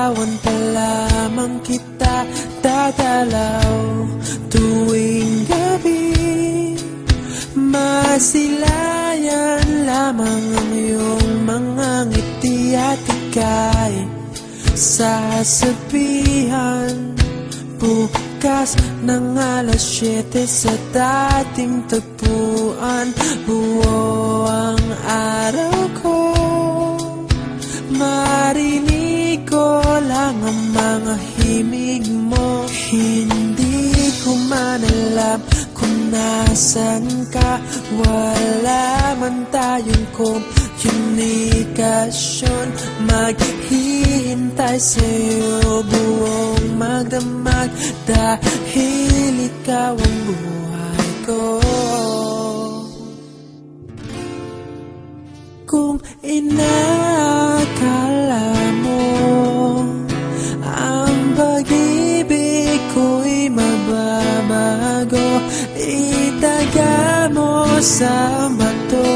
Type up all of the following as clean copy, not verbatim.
Nililigawan pa lamang kita dadalaw tuwing gabi. Masilayan lamang ang iyong mga ngiti at ika'y sasabihan bukas ng alas 7 sa dating tagpuan. Buo ang araw ko, marinig ko lang ang mga himig mo. Hindi ko man alam kung nasan ka, wala man tayong komunikasyon. Maghihintay sa'yo buong magdamag dahil ikaw ang buhay ko. Kung inakala mo ang pag-ibig ko'y mababago, itaga mo sa bato.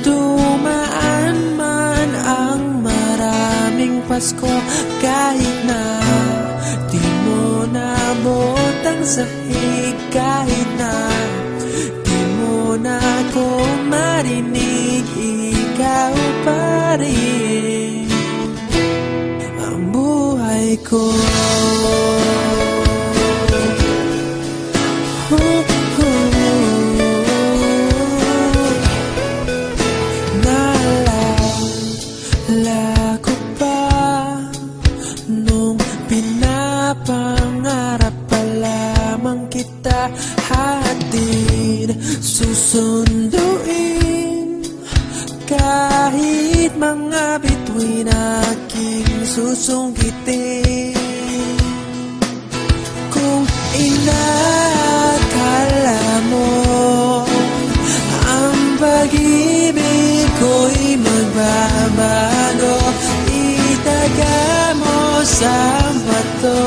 Dumaan man ang maraming Pasko, kahit na di mo nabot ang sahig, kahit na di mo na ako marinig, ikaw pa rin ang buhay ko. Naalala ko pa nung pinapangarap pa lamang kita, hatid susunduin kahit mga bituin aking susungkitin. Kung inakala mo ang pag-ibig ko'y magbabago, itaga mo sa bato.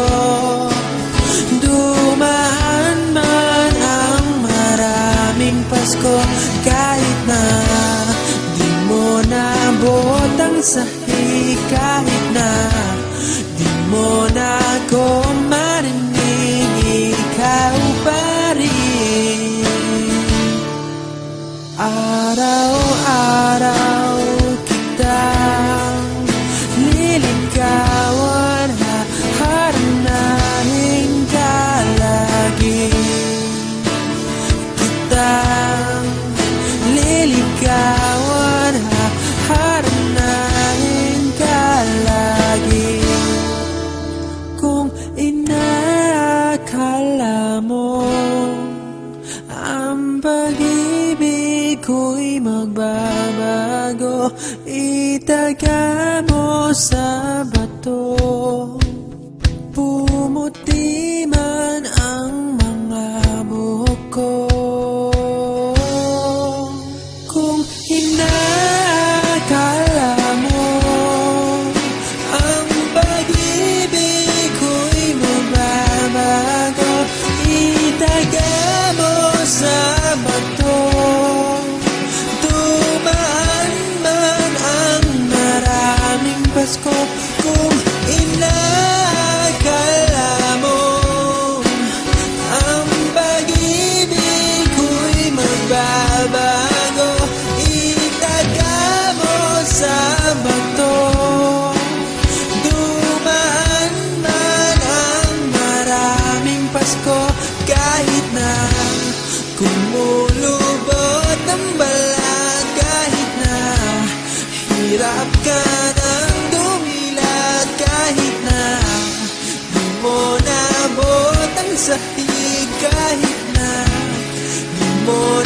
Dumaan man ang maraming Pasko, kahit na di mo nabot ang sahig, kahit na di mo na ako marinig, ikaw pa rin. Araw-araw kitang liligawan, haharanahin ka lagi. Kitang liligawan, haharanahin ka lagi. Kung inakala mo ang pag-ibig ko'y magbabago, itaga mo sa bato. Pumuti man ang mga buhok ko. Kung inakala mo ang pag-ibig ko'y magbabago, itaga mo sa bato. Dumaan man ang maraming Pasko, kung inakala mo ang pag-ibig ko'y magbabago, itaga mo sa bato. Dumaan man ang maraming Pasko, kahit na kumulubot ang balat, kahit na hirap ka ng dumilat, kahit na di mo nabot ang sahig, kahit na di mo